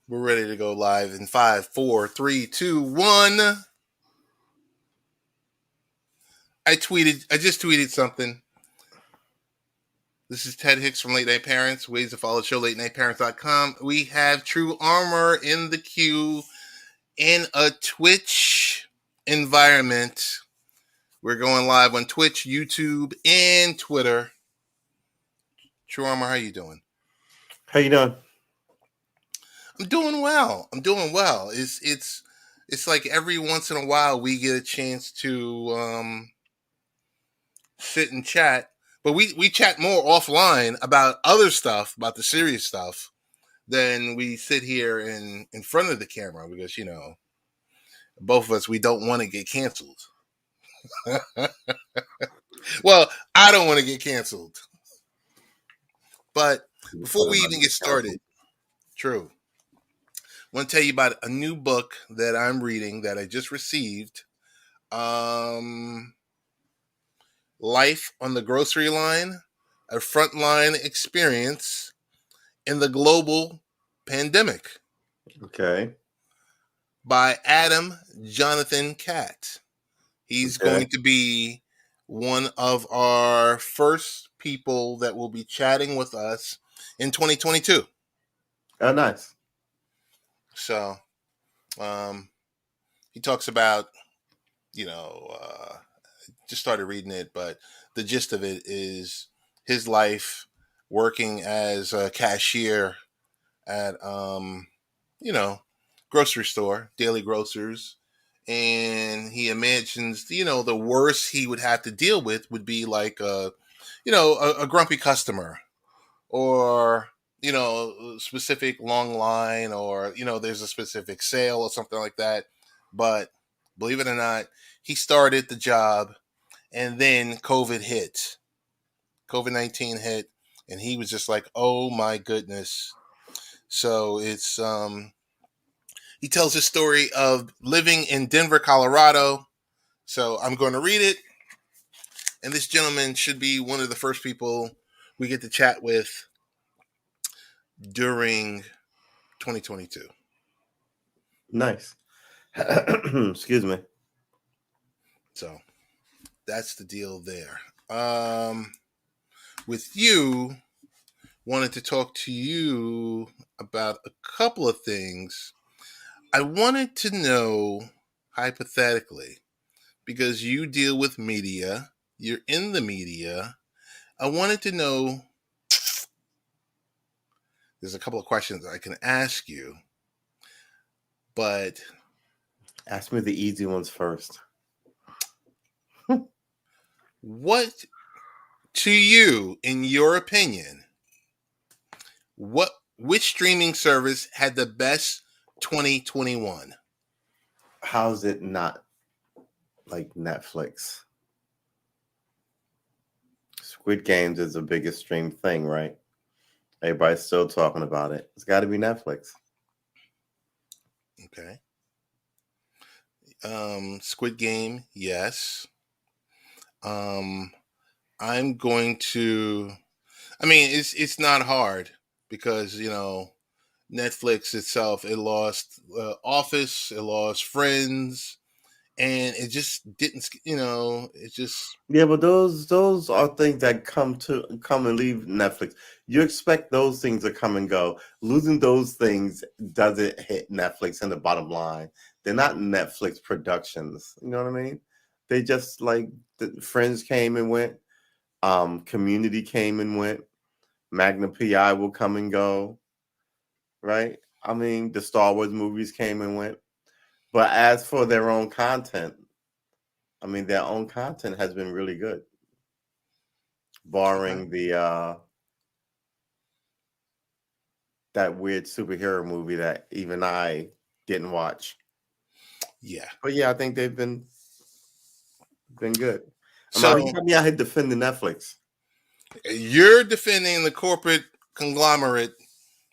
We're ready to go live in 5, 4, 3, 2, 1. I just tweeted something. This is Ted Hicks from Late Night Parents. Ways to follow the show, latenightparents.com. We have Tru Armor in the queue in a Twitch environment. We're going live on Twitch, YouTube, and Twitter. Tru Armor, how you doing? How you doing? I'm doing well. It's like every once in a while we get a chance to sit and chat, but we chat more offline about other stuff, about the serious stuff, than we sit here in front of the camera because both of us, we don't want to get canceled. Well, I don't want to get canceled. But before we even get started, True, I want to tell you about a new book that I'm reading that I just received. Life on the Grocery Line, a frontline experience in the global pandemic. Okay. By Adam Jonathan Catt. He's going to be one of our first people that will be chatting with us in 2022. Oh, nice. So, he talks about, just started reading it, but the gist of it is his life working as a cashier at, grocery store, daily grocers. And he imagines, the worst he would have to deal with would be like a grumpy customer, or, specific long line, or, there's a specific sale or something like that. But believe it or not, he started the job and then COVID 19 hit, and he was just like, oh my goodness. So it's, he tells his story of living in Denver, Colorado. So I'm going to read it. And this gentleman should be one of the first people we get to chat with during 2022. Nice. Excuse me. So that's the deal there. With you, wanted to talk to you about a couple of things. I wanted to know, hypothetically, because you deal with media, you're in the media, I wanted to know, there's a couple of questions I can ask you, but... Ask me the easy ones first. What, to you, in your opinion, which streaming service had the best 2021? How's it not like Netflix? Squid Games is the biggest stream thing, right? Everybody's still talking about it. It's got to be Netflix. Okay. Squid Game, yes. I'm going to... I mean, it's not hard because, Netflix itself, it lost Office, it lost Friends, and it just didn't, it just... Yeah, but those are things that come and leave Netflix. You expect those things to come and go. Losing those things doesn't hit Netflix in the bottom line. They're not Netflix productions. You know what I mean? They just like Friends came and went. Community came and went. Magnum PI will come and go. Right? I mean, the Star Wars movies came and went. But as for their own content, I mean, their own content has been really good, barring the that weird superhero movie that even I didn't watch. Yeah, but yeah, I think they've been good. So you got me out here defending Netflix. You're defending the corporate conglomerate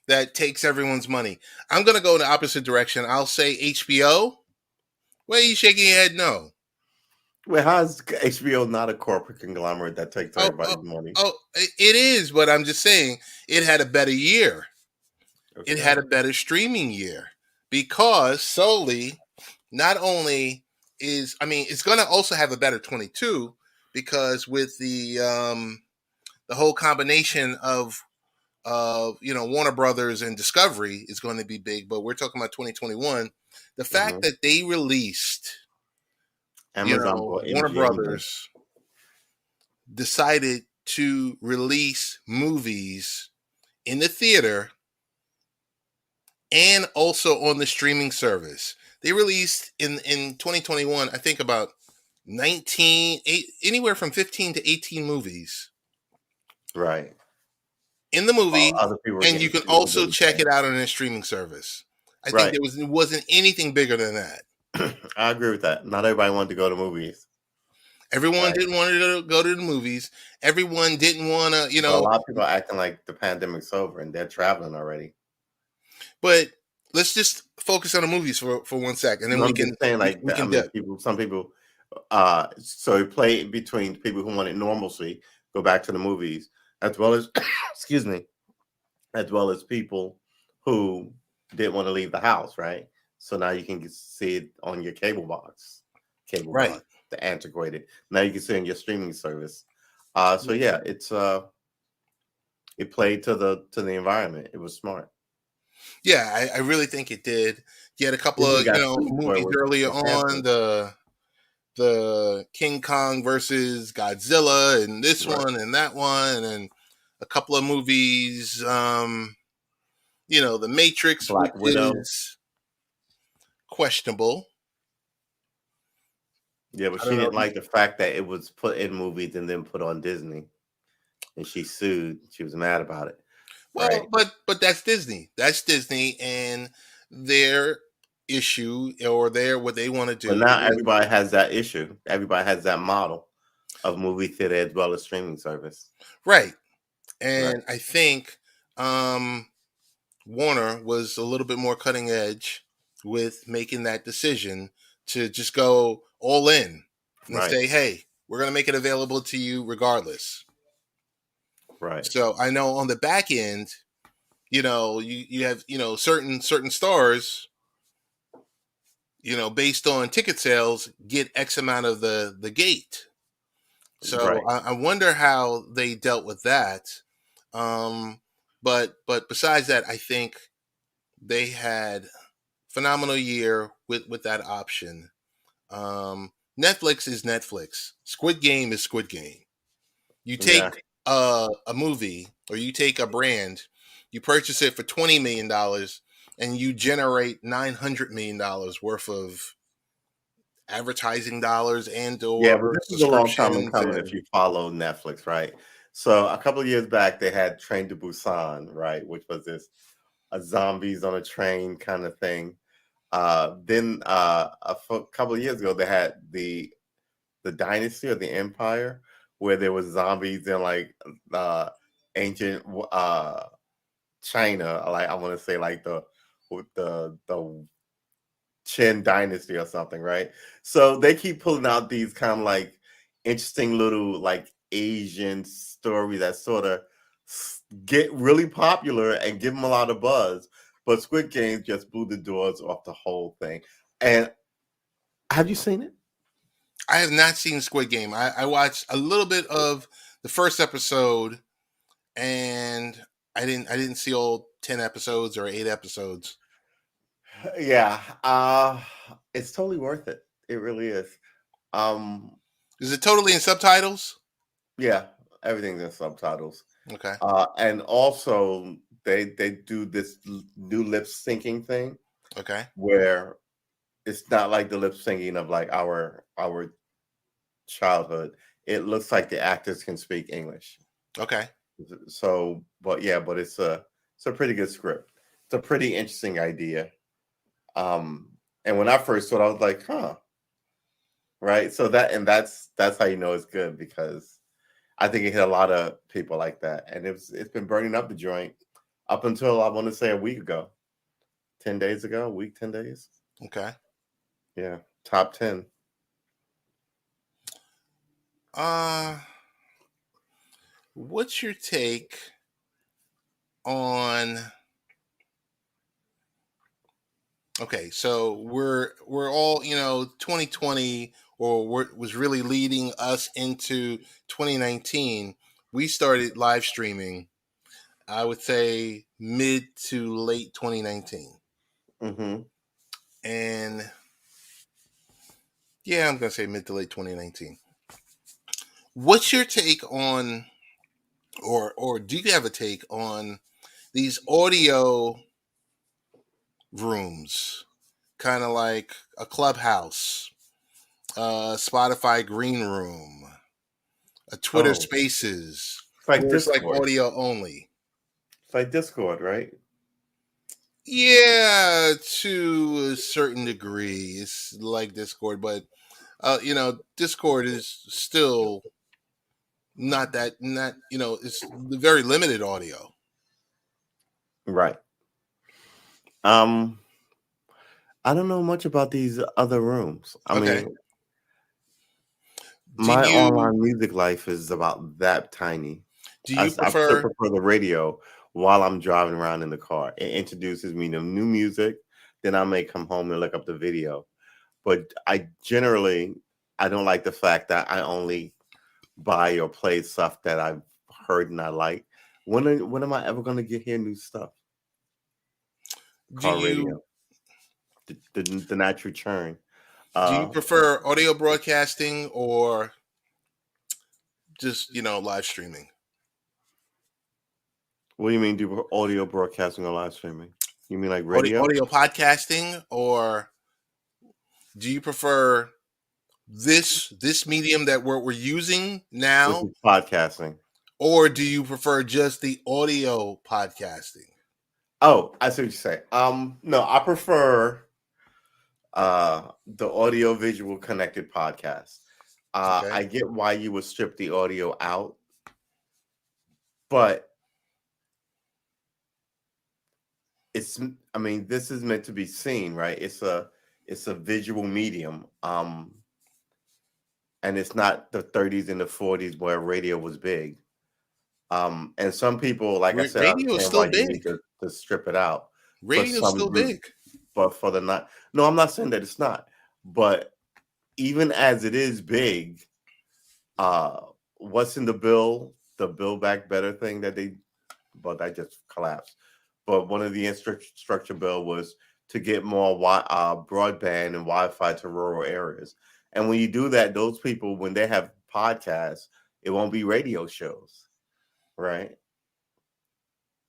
that takes everyone's money. I'm going to go in the opposite direction. I'll say HBO. Why are you shaking your head? No. Well, how is HBO not a corporate conglomerate that takes everybody's money? Oh, it is, but I'm just saying it had a better year. it had Okay. a better streaming year because solely, not only is, I mean, it's going to also have a better 22 because with the whole combination of Warner Brothers and Discovery is going to be big, but we're talking about 2021. The fact Hmm. that they released, Amazon bought Warner MGM then. Brothers decided to release movies in the theater and also on the streaming service. They released in 2021, I think about anywhere from 15 to 18 movies Right. in the While movie, other people were and you getting can sued also and check it things. out on a streaming service. I think Right. it wasn't anything bigger than that. I agree with that. Not everybody wanted to go to movies. Everyone Right. didn't want to go to the movies. Everyone didn't want to, But a lot of people are acting like the pandemic's over and they're traveling already. but let's just focus on the movies for 1 sec, and then No, we I'm can just saying like we I can mean dip. some people so it played between people who wanted normalcy, go back to the movies, as well as excuse me, as well as people who didn't want to leave the house, right? So now you can see it on your cable Right. box, the antiquated. Now you can see it on your streaming service. So yeah, it played to the environment. It was smart. Yeah, I really think it did. You had a couple Disney of got sued for it movies earlier with Panther, on, the King Kong versus Godzilla, and this right? one and that one, and a couple of movies. The Matrix, which Black Widow. is questionable. Yeah, but I she don't know. didn't like the fact that it was put in movies and then put on Disney, and she sued. She was mad about it, Well, right? but that's Disney. That's Disney and their issue, or their what they want to But do. now everybody has that issue. Everybody has that model of movie theater as well as streaming service. Right. Right. And I think um, Warner was a little bit more cutting edge with making that decision to just go all in and Right. say, "Hey, we're going to make it available to you regardless." Right. So I know on the back end, you have certain stars, based on ticket sales, get X amount of the gate. So Right. I wonder how they dealt with that. Um, but besides that, I think they had phenomenal year with that option. Netflix is Netflix. Squid Game is Squid Game. You Yeah. take a movie, or you take a brand, you purchase it for $20 million, and you generate $900 million worth of advertising dollars and Yeah, but or this is a long time in subscriptions coming if and you follow Netflix, right? So a couple of years back they had Train to Busan, right, which was this a zombies on a train kind of thing. Then couple of years ago they had the dynasty or the empire where there was zombies in like uh ancient China, like I want to say like the Qin dynasty or something, right? So they keep pulling out these kind of like interesting little like Asian stories that sort of get really popular and give them a lot of buzz. But Squid Game just blew the doors off the whole thing. And have you seen it? I have not seen Squid Game. I watched a little bit of the first episode, and I didn't see all 10 episodes or 8 episodes. Yeah, it's totally worth it. It really is. Um, Is it totally in subtitles? yeah, everything's in subtitles. Okay. And also they do this new lip syncing thing Okay. where it's not like the lip syncing of like our childhood. It looks like the actors can speak English. Okay. So, but yeah, but it's a pretty good script. It's a pretty interesting idea. And when I first saw it, I was like, huh, right? So that's how you know it's good because I think it hit a lot of people like that, and it's been burning up the joint up until I want to say a week ago, 10 days ago, a week, 10 days. Okay. Yeah, top 10. Uh, what's your take on Okay, so we're all, 2020, or was really leading us into 2019. We started live streaming, I would say mid to late 2019. Mm-hmm. And yeah, I'm going to say mid to late 2019. What's your take on, or do you have a take on these audio rooms, kind of like a Clubhouse, Spotify Green Room, a Twitter Oh, Spaces, it's like where it's like Discord. audio only? It's like Discord, right? Yeah, to a certain degree, it's like Discord, but Discord is still not it's very limited audio. Right. Um, I don't know much about these other rooms. I Okay. mean, Do my you online music life is about that tiny. do I, you I still prefer prefer the radio while I'm driving around in the car. It introduces me to new music. Then I may come home and look up the video. But I don't like the fact that I only buy or play stuff that I've heard and I like. When am I ever going to get hear new stuff? do Car you radio, the natural churn. do you Uh, prefer audio broadcasting, or just live streaming? what do you mean do audio broadcasting or live streaming? You mean like Audio, radio, audio podcasting, or do you prefer this medium that we're using which now, is podcasting? or do you prefer just the audio podcasting? Oh, I see what you say. No, I prefer the audio visual connected podcast. Okay. I get why you would strip the audio out, but it's I mean, this is meant to be seen, right? It's a visual medium. And it's not the 30s and the 40s where radio was big. And some people, like I said, I Radio is understand why still you need big. to strip it out for Radio is some still big. groups, but for the not, no, I'm not saying that it's not, but even as it is big, uh, what's in the bill, the Build Back Better thing but that just collapsed. But one of the infrastructure bill was to get more broadband and Wi-Fi to rural areas. And when you do that, those people, when they have podcasts, it won't be radio shows, right?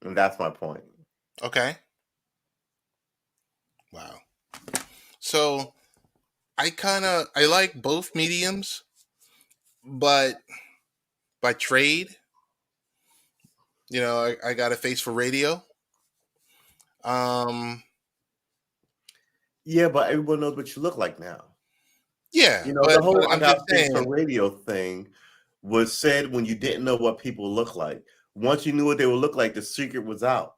And that's my point. Okay. Wow. So I like both mediums, but by trade, I got a face for radio. Um, Yeah, but everyone knows what you look like now. yeah, You know, but the whole I I'm just got face for saying. radio thing was said when you didn't know what people look like. Once you knew what they would look like, the secret was out.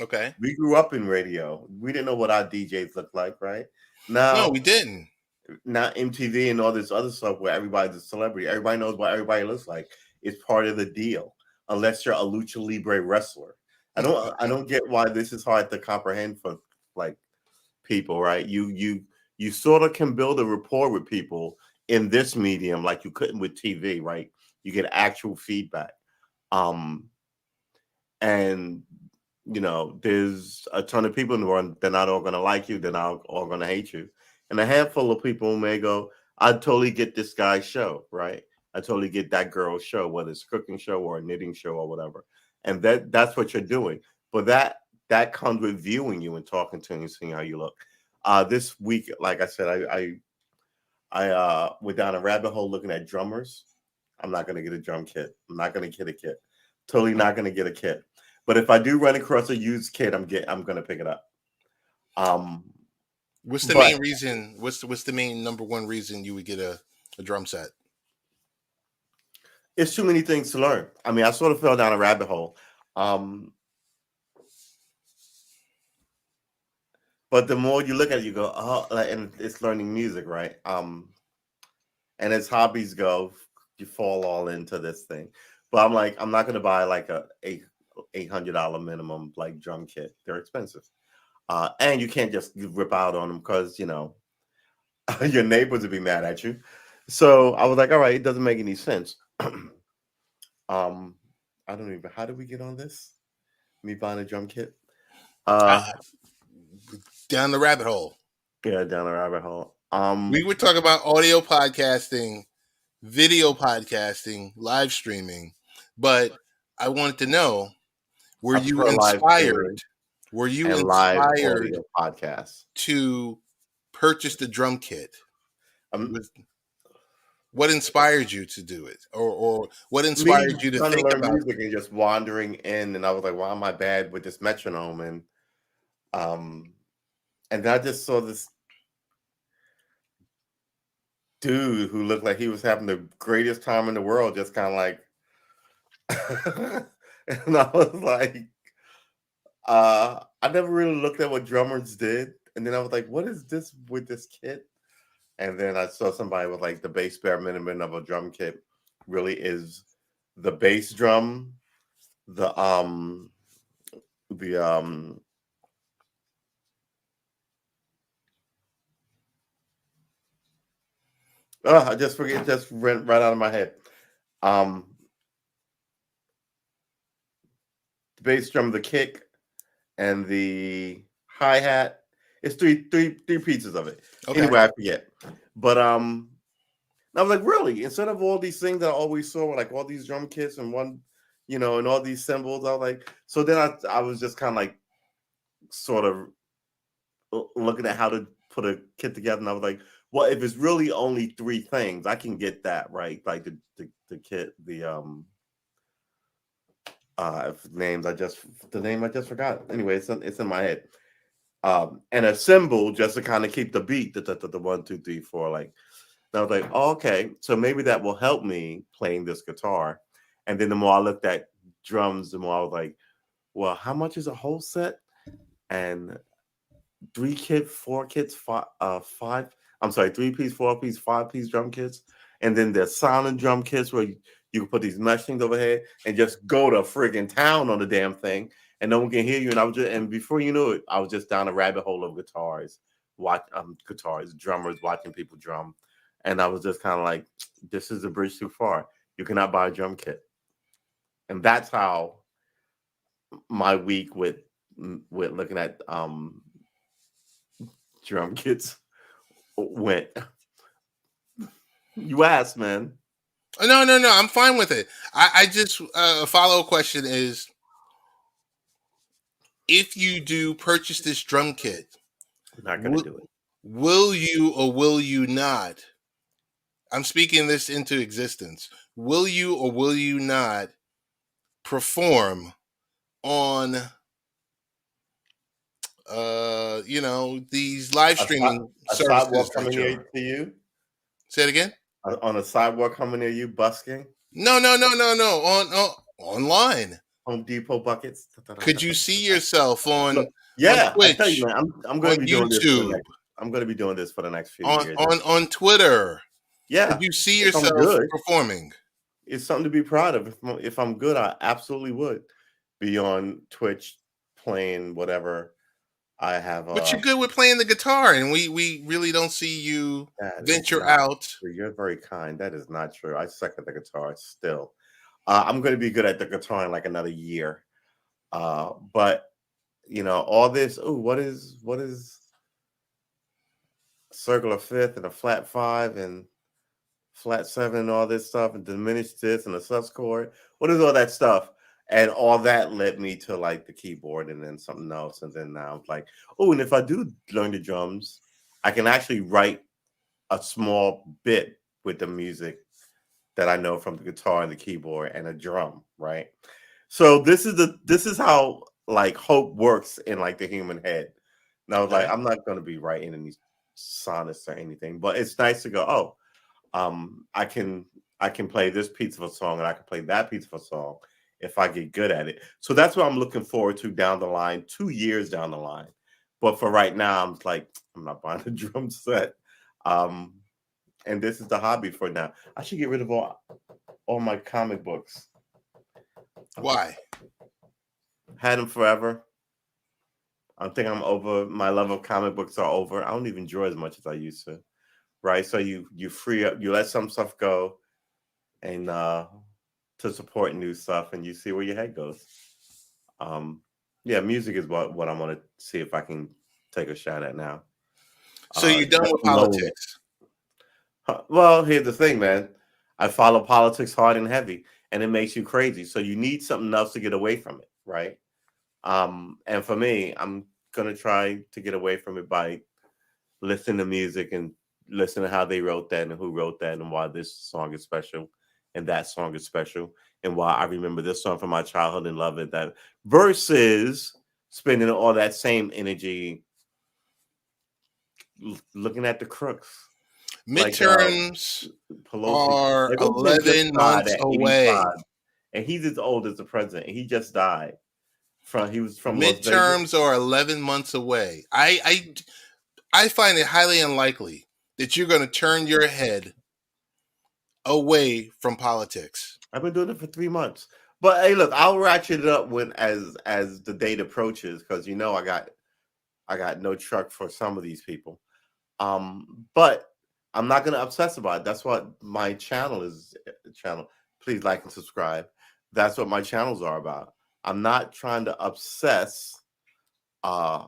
Okay. We grew up in radio. We didn't know what our DJs looked like, right? No, we Now, didn't. not MTV and all this other stuff where everybody's a celebrity. Everybody knows what everybody looks like. It's part of the deal. Unless you're a lucha libre wrestler. I don't get why this is hard to comprehend for like people, right? You sort of can build a rapport with people in this medium like you couldn't with TV, right? You get actual feedback. Um and there's a ton of people in the world. They're not all going to like you. They're not all going to hate you. And a handful of people may go, I totally get this guy's show, right? I totally get that girl's show, whether it's a cooking show or a knitting show or whatever. And that's what you're doing. But that comes with viewing you and talking to you and seeing how you look. This week, like I said, I went down a rabbit hole looking at drummers. I'm not going to get a drum kit. I'm not going to get a kit. Totally not going to get a kit. But if I do run across a used kit, I'm gonna pick it up. Um, What's the but main reason? What's the main number one reason you would get a drum set? it's too many things to learn. I mean, I sort of fell down a rabbit hole. Um, but the more you look at it, you go, oh, and it's learning music, right? And as hobbies go, you fall all into this thing. But I'm like, I'm not gonna buy like a $800 minimum like drum kit. They're expensive. And you can't just rip out on them because your neighbors would be mad at you. So I was like, all right, it doesn't make any sense. I don't even. How did we get on this? Me buying a drum kit. Uh, Uh, Down the rabbit hole. yeah, down the rabbit hole. We were talking about audio podcasting, video podcasting, live streaming, but I wanted to know: Were I you prefer live inspired? streaming Were you and live inspired audio podcasts. to purchase the drum kit? Um, What inspired you to do it, or what Me inspired you to trying to think learn about? music and just wandering in, and I was like, "Why am I bad with this metronome?" Um, and then I just saw this dude who looked like he was having the greatest time in the world, just kind of like, and I was like, I never really looked at what drummers did, and then I was like, "What is this with this kit?" And then I saw somebody with like the base bare minimum of a drum kit really is the bass drum, the the I just forget, just ran right out of my head. Um the bass drum, the kick, and the hi-hat. It's three pieces of it. Okay, Anyway, I forget. But I was like, really? Instead of all these things that I always saw, like all these drum kits and one, and all these cymbals, I was like, so then I was just kind of like sort of looking at how to put a kit together, and I was like, well, if it's really only three things, I can get that, right? Like the kit, the name I just forgot. Anyway, it's in my head. And a cymbal just to kind of keep the beat, the 1, 2, 3, 4. Like, and I was like, oh, okay, so maybe that will help me playing this guitar. And then the more I looked at drums, the more I was like, well, how much is a whole set? And 4 kits, five. I'm sorry, 3-piece, 4-piece, 5-piece drum kits, and then there's silent drum kits where you can put these mesh things overhead and just go to friggin' town on the damn thing, and no one can hear you. And and before you knew it, I was just down a rabbit hole of drummers, watching people drum, and I was just kind of like, this is a bridge too far. You cannot buy a drum kit, and that's how my week with looking at drum kits went. You asked, man. no, I'm fine with it. I just a follow-up question is: If you do purchase this drum kit, I'm not gonna will, do it. will you or will you not? I'm speaking this into existence. Will you or will you not perform on these live streaming A sidewalk services that coming you're near on? to you? Say it again. On a sidewalk coming near you, busking? No. On online. Home Depot buckets? Could you see yourself on Look, yeah, I tell you, Twitch, man, I'm on gonna be doing this for the YouTube, next. I'm gonna be doing this for the next few on years. on on Twitter? Could Yeah, you see if I'm yourself good, performing? it's something to be proud of. If I'm good, I absolutely would be on Twitch playing whatever I have. But you're good with playing the guitar, and we really don't see you That is venture not out. true. You're very kind. That is not true. I suck at the guitar still. I'm going to be good at the guitar in like another year. But all this. Oh, what is circular fifth and a flat 5 and flat 7 and all this stuff and diminished this and a sus chord? What is all that stuff? And all that led me to like the keyboard and then something else. And then now I'm like, oh, and if I do learn the drums, I can actually write a small bit with the music that I know from the guitar and the keyboard and a drum, right? So this is how like hope works in like the human head. And I was like, Okay. I'm not going to be writing any sonnets or anything, but it's nice to go, oh, I can play this piece of a song and I can play that piece of a song if I get good at it. So that's what I'm looking forward to down the line, 2 years down the line. But for right now, I'm like, I'm not buying a drum set. Um, and this is the hobby for now. I should get rid of all my comic books. Why? Had them forever. I think I'm over. My love of comic books are over. I don't even draw as much as I used to. Right. So you free up. You let some stuff go, and to support new stuff, and you see where your head goes. Um, yeah, music is what I want to see if I can take a shot at now. So you're done Just with alone. politics. Well, here's the thing, man. I follow politics hard and heavy, and it makes you crazy. So you need something else to get away from it, right? And for me, I'm gonna try to get away from it by listening to music and listening to how they wrote that and who wrote that and why this song is special and that song is special and why I remember this song from my childhood and love it. That versus spending all that same energy looking at the crooks like Midterms Pelosi. are Like what man just 11 died months at 85, away. and he's as old as the president. And he just died he was from Las Vegas. Midterms are 11 months away. I find it highly unlikely that you're going to turn your head away from politics. I've been doing it for 3 months. But hey, look, I'll ratchet it up when as the date approaches because I got no truck for some of these people. But I'm not gonna obsess about it. That's what my channel is. Channel, please like and subscribe. That's what my channels are about. I'm not trying to obsess uh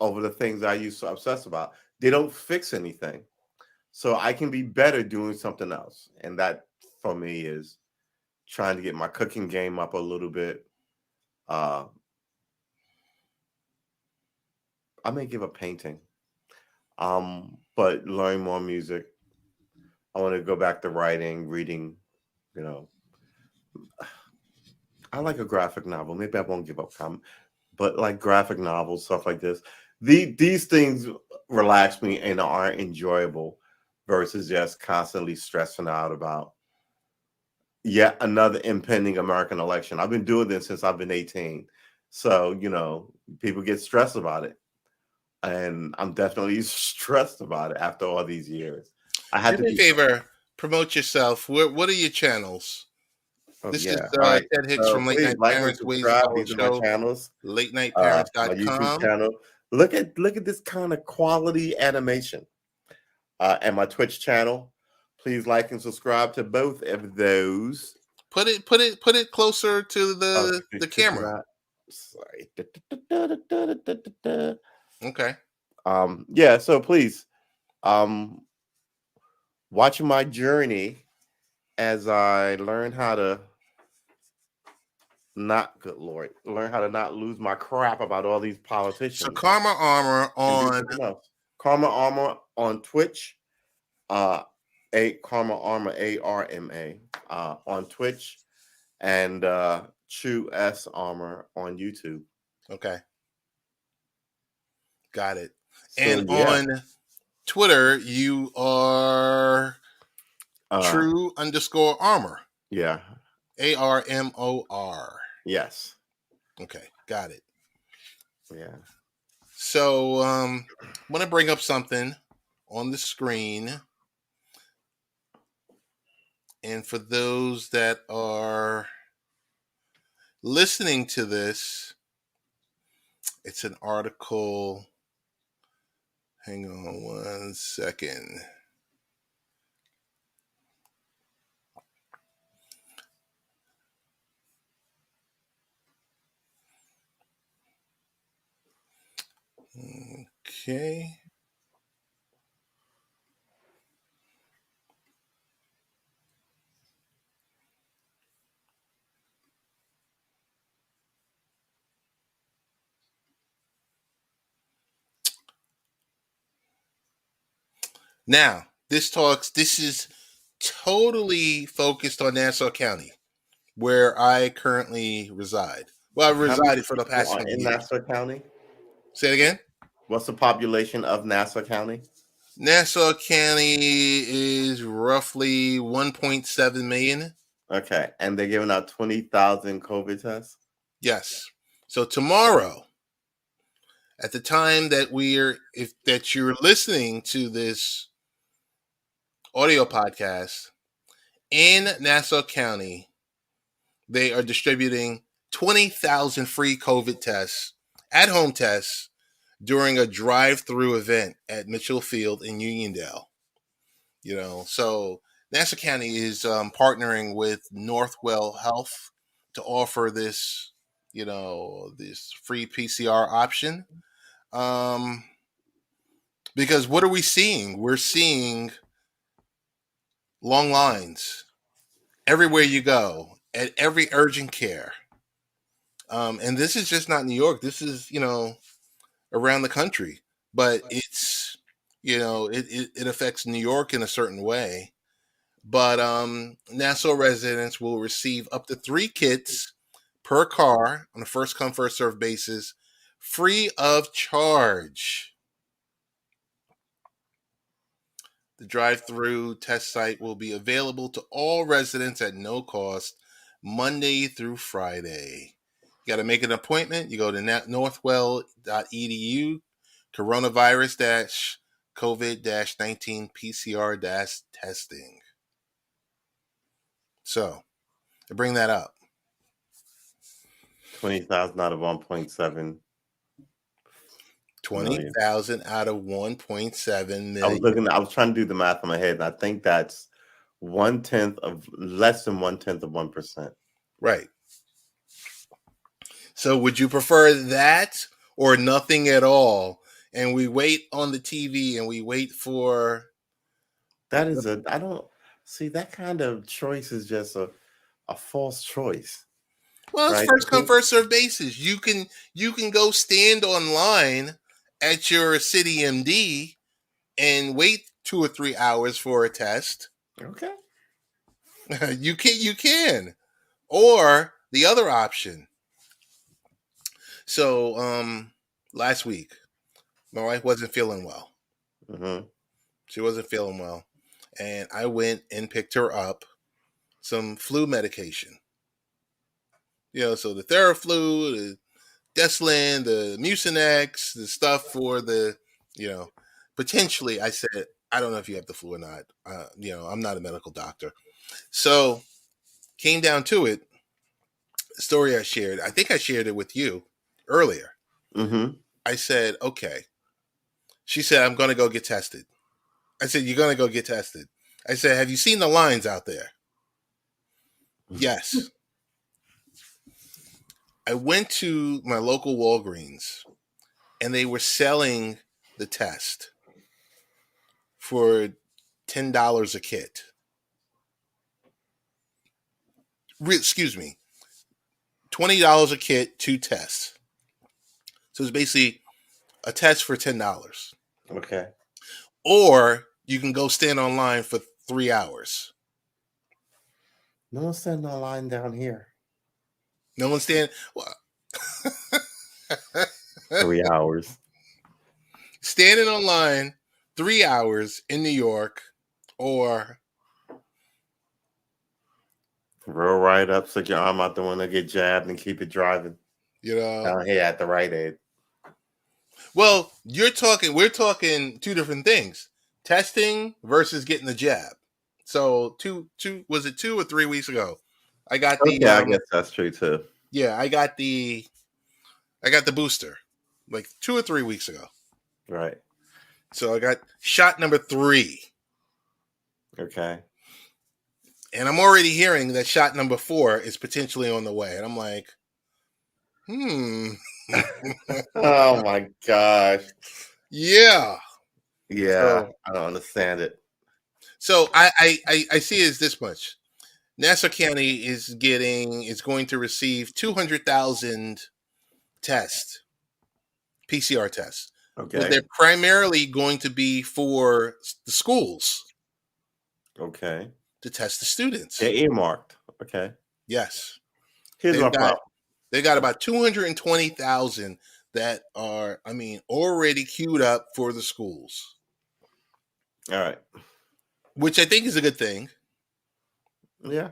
over the things I used to obsess about. They don't fix anything. So I can be better doing something else. And that for me is trying to get my cooking game up a little bit. Uh I may give up painting. But learn more music. I want to go back to writing, reading, you know. I like a graphic novel. Maybe I won't give up comic, but like graphic novels, stuff like this. These things relax me and are enjoyable versus just constantly stressing out about yet another impending American election. I've been doing this since I've been 18. So, people get stressed about it. And I'm definitely stressed about it after all these years. I had Do to me a be. favor, promote yourself. What are your channels? Oh, This is yeah. All right. Ted Hicks So from Late please Night like and Parents, Ways to subscribe. Follow These are my Show, channels. My YouTube latenightparents.com. channel. Look at this kind of quality animation. And my Twitch channel. Please like and subscribe to both of those. Put it closer to Oh, the could you camera. not? Sorry. Okay. Yeah, so please watch my journey as I learn how to learn how to not lose my crap about all these So politicians Karma Armor and do on something else. Karma Armor on Twitch, a Karma Armor ARMA on Twitch, and Tru Armor on YouTube. Okay. Got it. So And yeah, on Twitter, you are uh, Tru_Armor. yeah, ARMOR. yes, Okay, got it. yeah. So I want to bring up something on the screen. And for those that are listening to this, it's an article. Hang on one second. Okay. Now, this is totally focused on Nassau County, where I currently reside. Well, I've How many resided for the people past are 7 in years. Nassau County? Say it again. What's the population of Nassau County? Nassau County is roughly 1.7 million. Okay, and they're giving out 20,000 COVID tests. Yes. So tomorrow, at the time that that you're listening to this audio podcast in Nassau County, they are distributing 20,000 free COVID tests, at home tests, during a drive-through event at Mitchell Field in Uniondale. So Nassau County is partnering with Northwell Health to offer this free PCR option. Um, because what are we seeing? We're seeing long lines everywhere you go at every urgent care. And this is just not New York. This is, around the country. But it affects New York in a certain way. But Nassau residents will receive up to 3 kits per car on a first come, first served basis, free of charge. The drive through test site will be available to all residents at no cost Monday through Friday. You got to make an appointment. You go to northwell.edu, coronavirus COVID 19 PCR testing. So, to bring that up, 20,000 out of 1.7 million. 20,000 out of 1.7 I was million. I was trying to do the math in my head, and I think that's less than 1/10 of 1%. Right. So would you prefer that or nothing at all? And we wait on the TV and we wait for. That is I don't see that kind of choice is just a false choice. Well, it's Right? first come, first served basis. You can go stand online at your city MD and wait 2 or 3 hours for a test. Okay. You can. Or the other option. So last week, my wife wasn't feeling well. Mm-hmm. She wasn't feeling well. And I went and picked her up some flu medication. So the Theraflu, the Deslin, the Mucinex, the stuff for potentially, I said, I don't know if you have the flu or not. I'm not a medical doctor. So came down to it, the story I shared, I think I shared it with you earlier. Mm-hmm. I said, okay. She said, I'm going to go get tested. I said, you're going to go get tested. I said, have you seen the lines out there? Yes. I went to my local Walgreens and they were selling the test for $10 a kit. Excuse me, $20 a kit, 2 tests. So it's basically a test for $10. Okay. Or you can go stand online for 3 hours. No one's standing on line down here. No one's standing. 3 hours. Standing online 3 hours in New York, or Roll right up, stick your arm out the window, get jabbed, and keep it driving. Down here at the Rite Aid. Well, we're talking 2 different things. Testing versus getting the jab. So was it 2 or 3 weeks ago? I got the Okay, I guess that's true too. Yeah, I got the booster like 2 or 3 weeks ago. Right. So I got shot number 3. Okay. And I'm already hearing that shot number 4 is potentially on the way. And I'm like, Oh my gosh. Yeah. Yeah, I don't understand it. So I see it as this much. Nassau County is going to receive 200,000 tests, PCR tests. Okay. But they're primarily going to be for the schools. Okay. To test the students. They're earmarked. Okay. Yes. Here's my problem. They got about 220,000 that are, already queued up for the schools. All right. Which I think is a good thing. Yeah.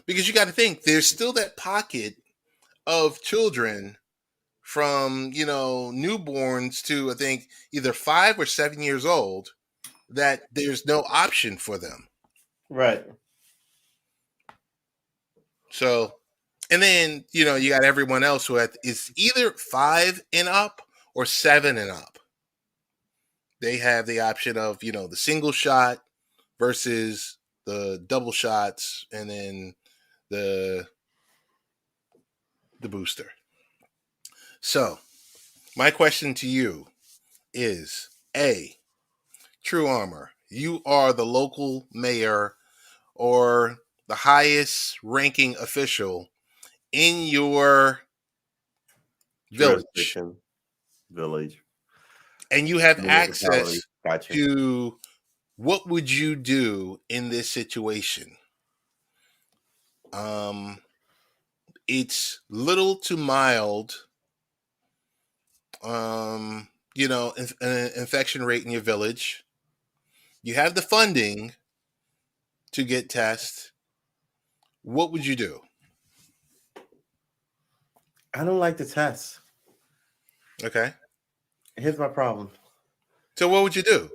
Because you got to think, there's still that pocket of children from, newborns to, I think, either 5 or 7 years old that there's no option for them. Right. So And then, you got everyone else who is either 5 and up or 7 and up. They have the option of, the single shot versus the double shots and then the booster. So, my question to you is A, Tru Armor, you are the local mayor or the highest ranking official in your village, Jurisdiction, village, and you have municipality. access Gotcha. to what would you do in this situation? Um, it's little to mild, an infection rate in your village. You have the funding to get tests. What would you do? I don't like the test. Okay. Here's my problem. So what would you do?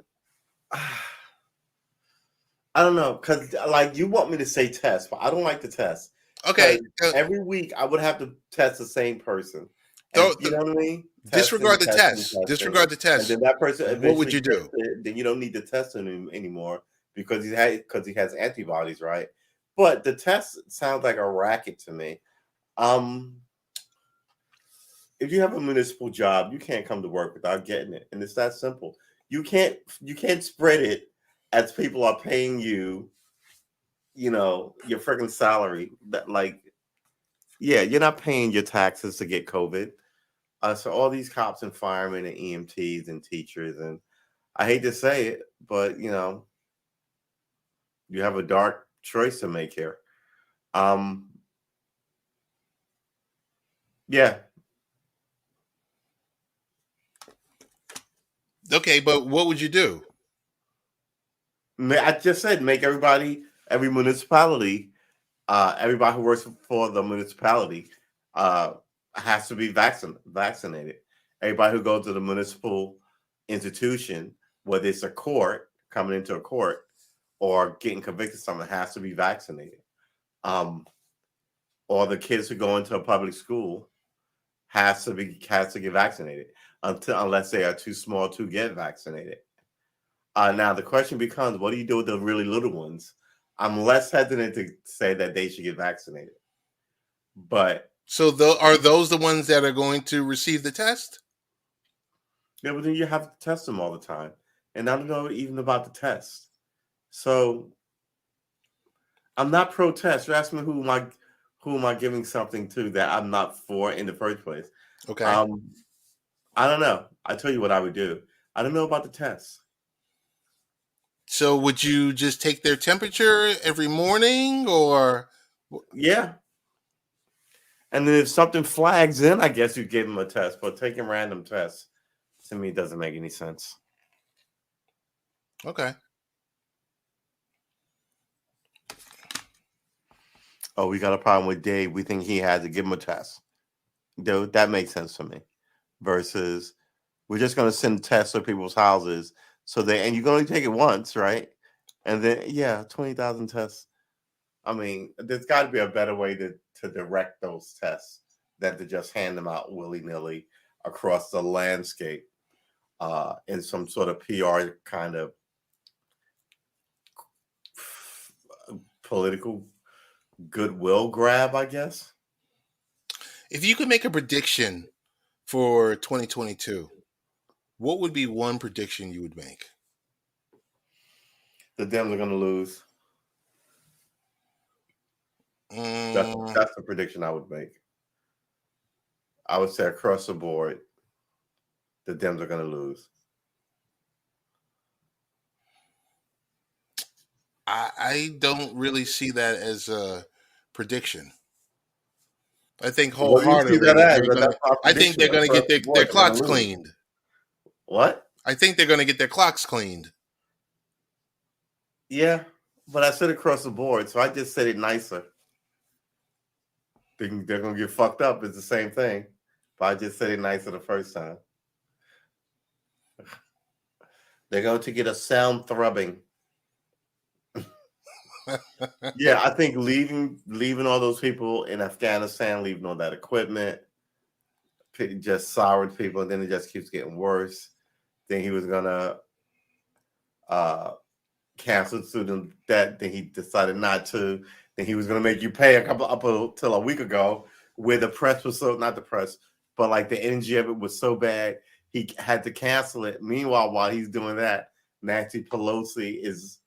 I don't know, because like you want me to say test, but I don't like the test. Okay. Because every week I would have to test the same person. And Th- you th- know what I mean? disregard Testing, the testing, test. testing. Disregard the And test. then that person What would eventually you gets do? it, then you don't need to test him anymore because he has antibodies, right? But the test sounds like a racket to me. Um, if you have a municipal job, you can't come to work without getting it. And it's that simple. You can't spread it as people are paying you, your freaking salary. That like, yeah, you're not paying your taxes to get COVID. So all these cops and firemen and EMTs and teachers, and I hate to say it, but you have a dark choice to make here. Um, yeah, Okay, but what would you do? I just said make every municipality, everybody who works for the municipality, uh, has to be vaccinated. Everybody who goes to the municipal institution, whether it's a court coming into a court or getting convicted of something, has to be vaccinated. Um, or the kids who go into a public school has to get vaccinated unless they are too small to get vaccinated. Now the question becomes, what do you do with the really little ones? I'm less hesitant to say that they should get vaccinated, but So are those the ones that are going to receive the test? yeah, but then you have to test them all the time, and I don't know even about the test. So I'm not pro-test. You're asking me who am I giving something to that I'm not for in the first place? Okay. Um, I don't know. I tell you what I would do. I don't know about the test. So would you just take their temperature every morning or Yeah, and then if something flags in, I guess you give them a test. But taking random tests to me doesn't make any sense. okay. Oh, we got a problem with Dave. We think he had to give him a test. Though that makes sense to me. Versus, we're just going to send tests to people's houses, and you can only take it once, right? And then 20,000 tests. I mean, there's got to be a better way to direct those tests than to just hand them out willy nilly across the landscape in some sort of PR kind of political goodwill grab, I guess. If you could make a prediction for 2022, what would be one prediction you would make? The Dems are going to lose. That's Mm, that's the prediction I would make. I would say across the board, the Dems are going to lose. I don't really see that as a prediction. I think What do you see that wholeheartedly as? they're gonna. That's my I think prediction. they're gonna Across get the their board, they're going clocks to lose. cleaned. What? I think they're gonna get their clocks cleaned. Yeah, but I said across the board, so I just said it nicer. They're going to get fucked up. It's the same thing, but I just said it nicer the first time. They're going to get a sound thrubbing. Yeah, I think leaving all those people in Afghanistan, leaving all that equipment, just soured people, and then it just keeps getting worse. Then he was gonna uh, cancel student debt. Then he decided not to. Then he was gonna make you pay a couple up until a week ago, where the press was so not the press, but like the energy of it was so bad, he had to cancel it. Meanwhile, while he's doing that, Nancy Pelosi is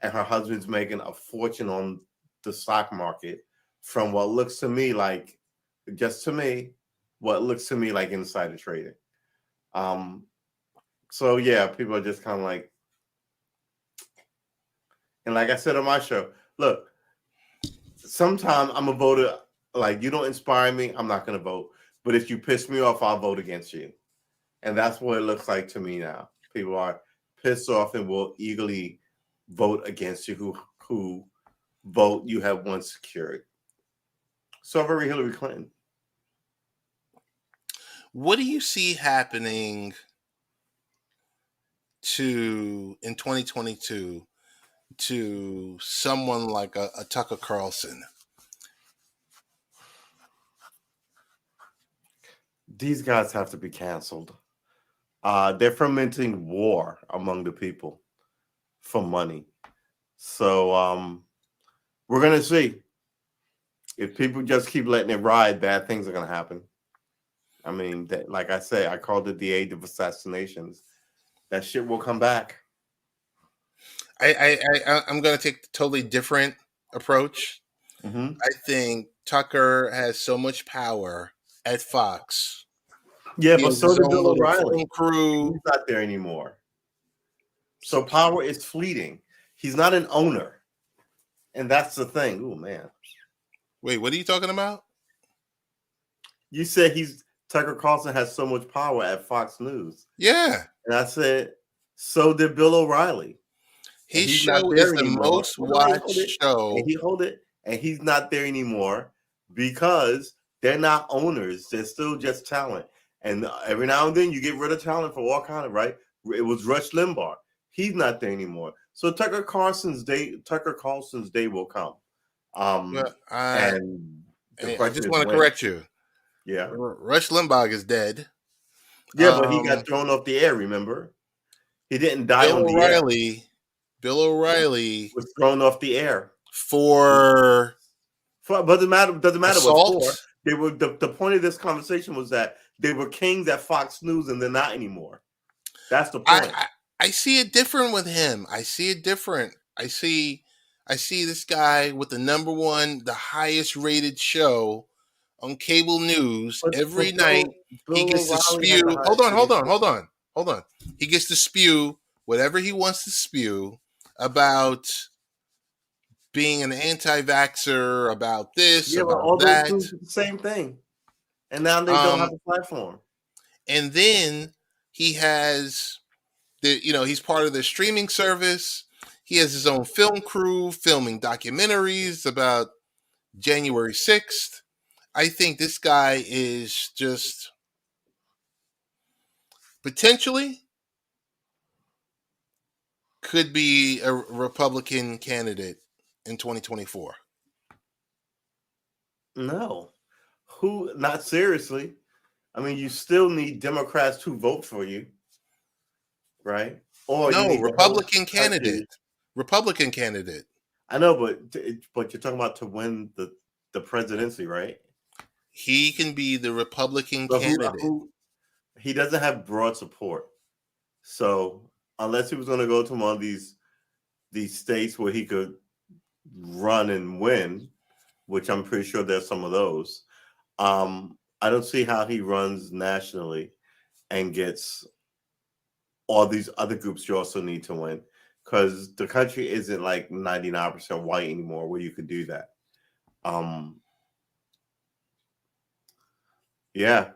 and her husband's making a fortune on the stock market from what looks to me like, just to me, what looks to me like insider trading. Um, so yeah, people are just kind of like, and like I said on my show, look, sometimes I'm a voter. Like you don't inspire me, I'm not going to vote. But if you piss me off, I'll vote against you, and that's what it looks like to me now. People are pissed off and will eagerly vote against you. Who vote you have once secured. So very Hillary Clinton. What do you see happening to in 2022 to someone like a Tucker Carlson? These guys have to be canceled. They're fomenting war among the people for money. So we're gonna see. If people just keep letting it ride, bad things are gonna happen. I mean, like I say, I called it the age of assassinations. That shit will come back. I'm going to take a totally different approach. Mm-hmm. I think Tucker has so much power at Fox. Yeah, He but has so his did own Bill little O'Reilly. film crew. He's not there anymore. So power is fleeting. He's not an owner, and that's the thing. Oh man. Wait, what are you talking about? You said Tucker Carlson has so much power at Fox News. Yeah. And I said, so did Bill O'Reilly. And His he's not show is there the anymore. most Hold watched it. show. Hold it. And he's not there anymore because they're not owners. They're still just talent. And every now and then you get rid of talent for all kind of right. It was Rush Limbaugh. He's not there anymore. So Tucker Carlson's day will come. Well, And the I question just is want to when. correct you. Yeah. Rush Limbaugh is dead. Yeah, but he got thrown off the air, remember? He didn't die Bill on the air. Bill O'Reilly Was thrown off the air. for But doesn't matter assault. what for. They were the point of this conversation was that they were kings at Fox News and they're not anymore. That's the point. I see it different with him. I see it different. I see this guy with the highest rated show on cable news every But night. He Bill gets to O'Reilly had the spew. highest rating. Hold on. He gets to spew whatever he wants to spew about being an anti-vaxxer, about this, Yeah, but about all those that. news is the same thing. And now they don't Um, have a platform. and then he has he's part of the streaming service. He has his own film crew filming documentaries about January 6th. I think this guy is just potentially could be a Republican candidate in 2024. No. Who not seriously. I mean, you still need Democrats to vote for you, right? Or you No, need the whole country. Republican candidate. I know, but you're talking about to win the presidency, right? He can be the Republican But candidate. he doesn't have broad support. So unless he was going to go to one of these states where he could run and win, which I'm pretty sure there's some of those, I don't see how he runs nationally and gets all these other groups you also need to win, because the country isn't like 99% white anymore where you could do that. Yeah.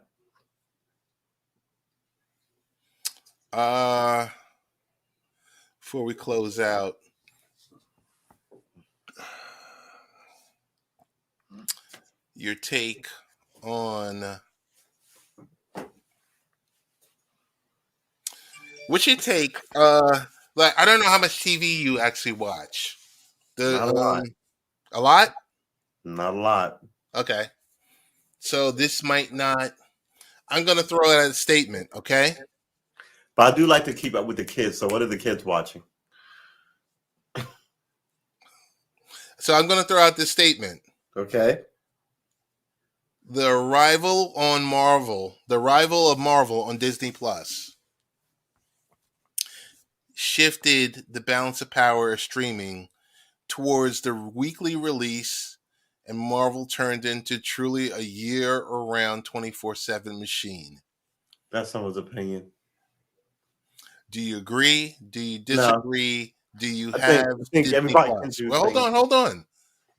Before we close out, your take on what's your take? Like I don't know how much TV you actually watch. The Not a lot. a lot. Not a lot. Okay, so this might not. I'm gonna throw out a statement. Okay, But I do like to keep up with the kids. So what are the kids watching? so I'm gonna throw out this statement. Okay. The arrival on Marvel, the arrival of Marvel on Disney Plus, shifted the balance of power of streaming towards the weekly release, and Marvel turned into truly a year-around 24/7 machine. That's someone's opinion. Do you agree? Do you No, disagree? Do you I think have I think Disney everybody can Plus? do Well, hold things. on, hold on.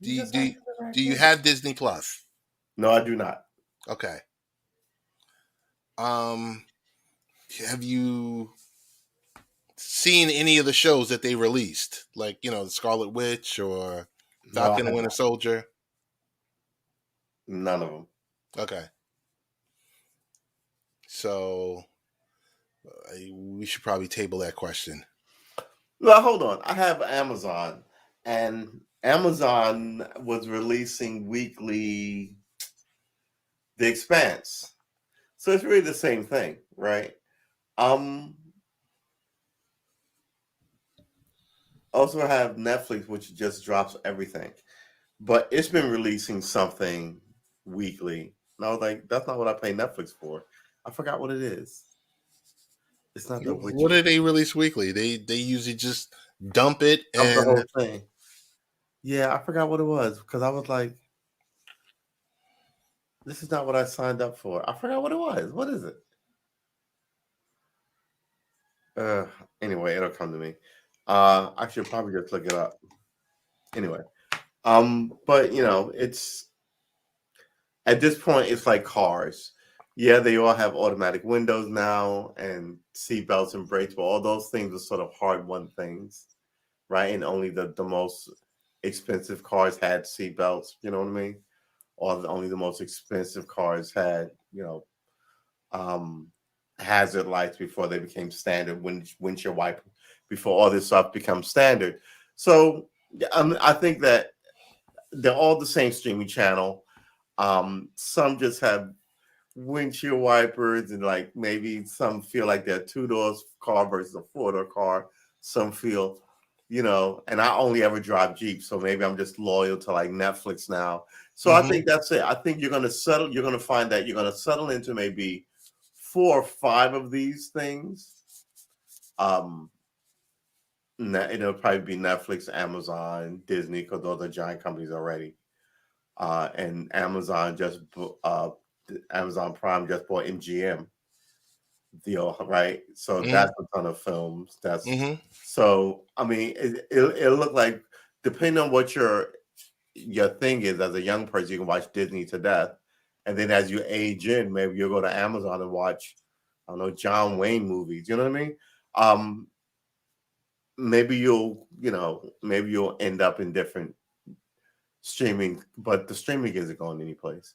Do You you just have do to do the right do you thing. have Disney Plus? No, I do not. Okay. Um, have you seen any of the shows that they released, like the Scarlet Witch or No, I Falcon and have Winter not. Soldier? None of them. Okay, so we should probably table that question. Well, hold on. I have Amazon, and Amazon was releasing weekly The Expanse. So it's really the same thing, right? Um Also have Netflix, which just drops everything. But it's been releasing something weekly. And I was like, that's not what I pay Netflix for. I forgot what it is. It's not The What Witcher. do they release weekly? They usually just dump it Of the and whole thing. Yeah, I forgot what it was because I was like, this is not what I signed up for. I forgot what it was. What is it? Uh, anyway, it'll come to me. I should probably just look it up. Anyway, but it's at this point, it's like cars. Yeah, they all have automatic windows now and seat belts and brakes, but all those things are sort of hard-won things, right? And only the most expensive cars had seat belts. You know what I mean? Only the most expensive cars had, um, hazard lights before they became standard. Windshield wiper before all this stuff becomes standard. So I think that they're all the same streaming channel. Some just have windshield wipers, and like maybe some feel like they're two doors car versus a four-door car. Some feel, and I only ever drive Jeep, so maybe I'm just loyal to like Netflix now. So I mhm. think that's it. I think you're gonna find that you're gonna settle into maybe 4 or 5 of these things. Um, it'll probably be Netflix, Amazon, Disney, because those are giant companies already. And Amazon Prime just bought MGM deal, right? So Mhm. that's a ton of films. Mhm. So I mean, it'll look like, depending on what your thing is. As a young person, you can watch Disney to death, and then as you age in, maybe you'll go to Amazon and watch, I don't know, John Wayne movies. You know what I mean? Um, maybe you'll end up in different streaming, but the streaming isn't going anyplace.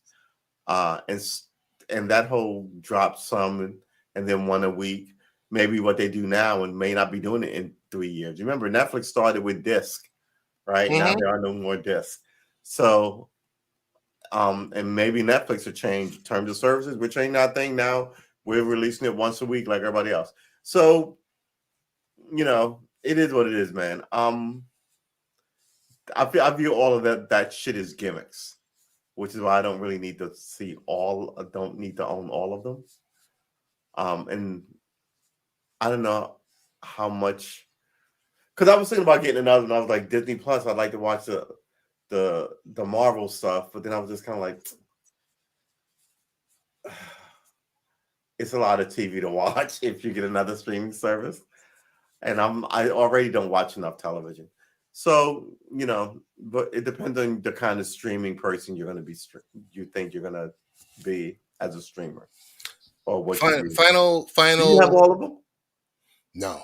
And that whole drop some and then one a week, maybe what they do now, and may not be doing it in 3 years. You remember Netflix started with disc, right? Now Mhm. there are no more discs. So and maybe Netflix will change terms of services. We're changing our thing now. We're releasing it once a week like everybody else. So it is what it is, man. I view all of that shit as gimmicks, which is why I don't really need to see all. I don't need to own all of them. And I don't know how much, because I was thinking about getting another, and I was like, Disney Plus. I'd like to watch the Marvel stuff, but then I was just kind of like, it's a lot of TV to watch if you get another streaming service, and I already don't watch enough television. So but it depends on the kind of streaming person you're going to be. You think you're going to be as a streamer, or what you do. Final, Do you have final. all of them? No.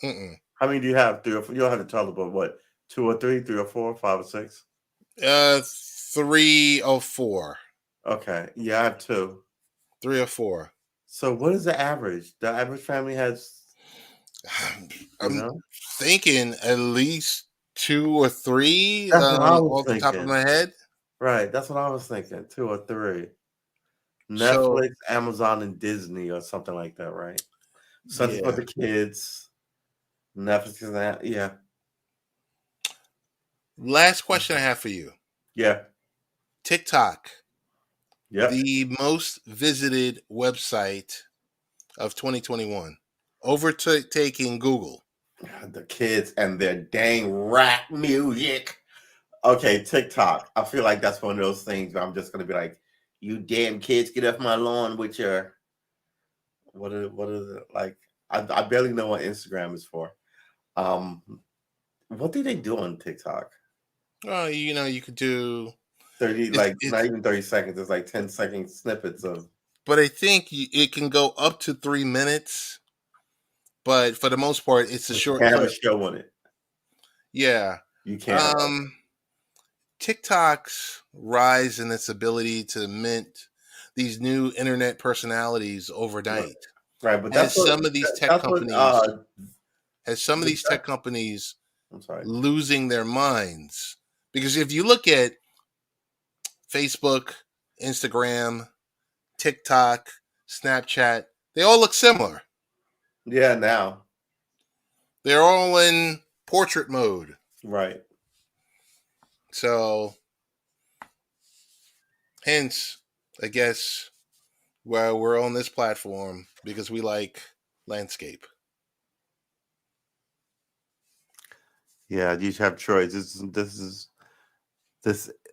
Mm-mm. How many do you have? Three or four? You don't have to tell them, but what? Two or three? Three or four? Five or six? 304. Okay. Yeah, I have two. 304. So what is the average? The average family has, you I'm know? thinking at least 2 or 3 That's what I was off the top of thinking. my head. Right, that's what I was thinking. 2 or 3. So Netflix, Amazon, and Disney or something like that, right? Something for yeah. the kids. Netflix and that. Yeah. Last question I have for you. Yeah. TikTok, Yep. the most visited website of 2021, overtaking Google. The kids and their dang rap music. Okay, TikTok. I feel like that's one of those things where I'm just gonna be like, you damn kids, get off my lawn with your what is it like? I barely know what Instagram is for. Um, what do they do on TikTok? You could do 30, it's like not it's even 30 seconds. It's like 10-second snippets of but I think it can go up to 3 minutes. But for the most part, it's a but you short can't have a clip. show on it. Yeah. You can't have Um, TikTok's rise in its ability to mint these new internet personalities right, overnight right, but has some of these tech that's what companies has some of the these tech companies I'm sorry. losing their minds. Because if you look at Facebook, Instagram, TikTok, Snapchat, they all look similar. Yeah, now. They're all in portrait mode. Right. So, hence, I guess, well, we're on this platform because we like landscape. Yeah, you should have choice. This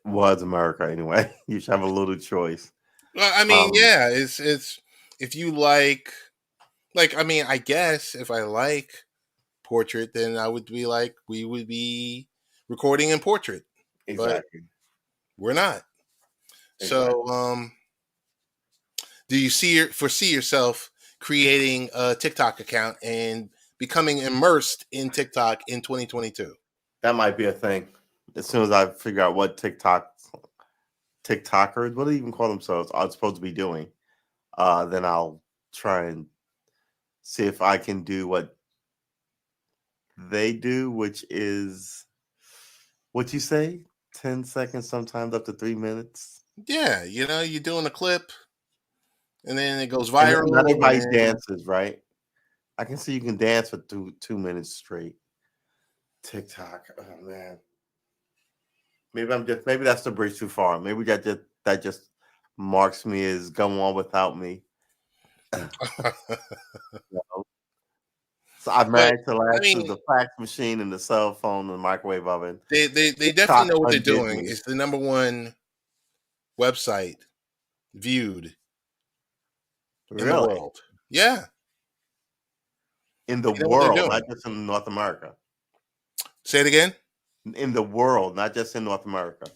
was America anyway. You should have a little choice. Well, I mean, Um, yeah, it's if you like I mean, I guess if I like portrait, then I would be like we would be recording in portrait, but exactly. we're not. Exactly. So, do you foresee yourself creating a TikTok account and becoming immersed in TikTok in 2022? That might be a thing. As soon as I figure out what TikTokers, what do they even call themselves, are supposed to be doing, then I'll try and see if I can do what they do, which is what you say, 10 seconds, sometimes up to 3 minutes. Yeah, you're doing a clip and then it goes And not viral and everybody then dances, right? I can see you can dance for 2 minutes straight. TikTok. Oh man. Maybe that's the bridge too far. Maybe that just marks me as go on without me. You know? So I'm but married to the I last two, mean, the fax machine and the cell phone and the microwave oven. they definitely TikTok know what they're undid doing. me. It's the number one website viewed in the Really? world. Yeah, In the they know what they're world, doing. not just in North America. Say it again. In the world, not just in North America.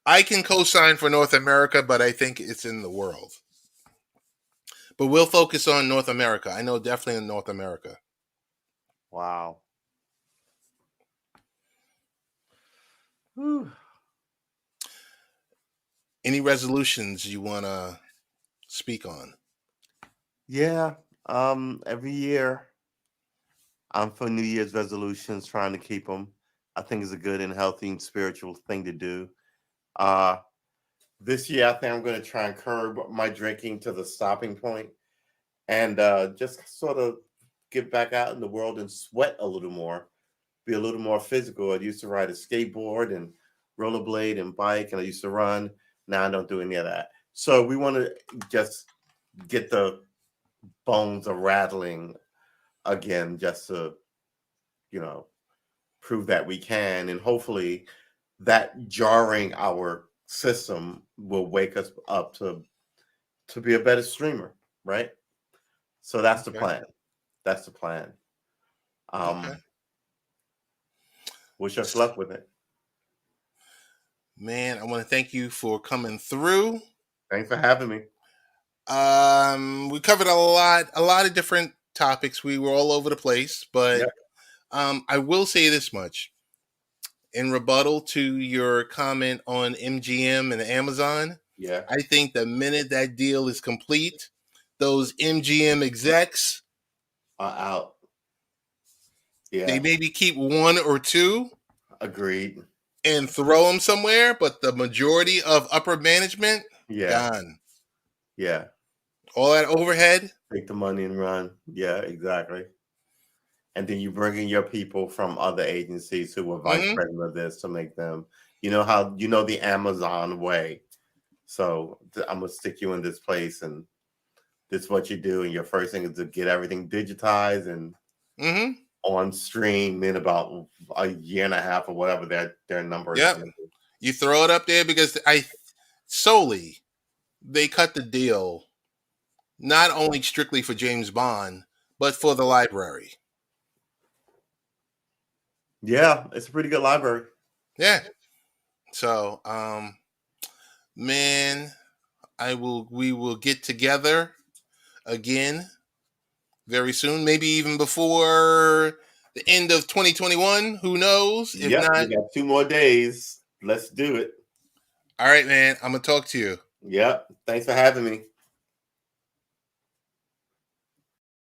I can co-sign for North America, but I think it's in the world. But we'll focus on North America. I know definitely in North America. Wow. Whew. Any resolutions you want to speak on? Yeah. Every year I'm for New Year's resolutions, trying to keep them. I think it's a good and healthy and spiritual thing to do. Uh, this year, I think I'm going to try and curb my drinking to the stopping point and just sort of get back out in the world and sweat a little more, be a little more physical. I used to ride a skateboard and rollerblade and bike, and I used to run. Now I don't do any of that. So we want to just get the bones a rattling again, just to, you know, prove that we can. And hopefully that jarring our system will wake us up to be a better streamer, right? So that's the Okay. plan. That's the plan. Okay. Um, wish us luck with it. Man, I want to thank you for coming through. Thanks for having me. We covered a lot of different topics. We were all over the place, but Yep. I will say this much in rebuttal to your comment on MGM and Amazon. Yeah. I think the minute that deal is complete, those MGM execs Out. They Yeah. maybe keep one or two Agreed. and throw them somewhere, but the majority of upper management Yeah. gone. Yeah. All that overhead. Take the money and run. Yeah, exactly. And then you bring in your people from other agencies who were vice Mm-hmm. president of this to make them, how the Amazon way. So I'm gonna stick you in this place, and this is what you do. And your first thing is to get everything digitized and Mm-hmm. on stream in about a year and a half or whatever their number is Yep. going to be. You throw it up there because I solely they cut the deal not only strictly for James Bond, but for the library. Yeah, it's a pretty good library. Yeah. So, man, we will get together again very soon, maybe even before the end of 2021. Who knows? If Yep, we not, got 2 more days. Let's do it. all right, man, I'm gonna talk to you. Yep. Thanks for having me.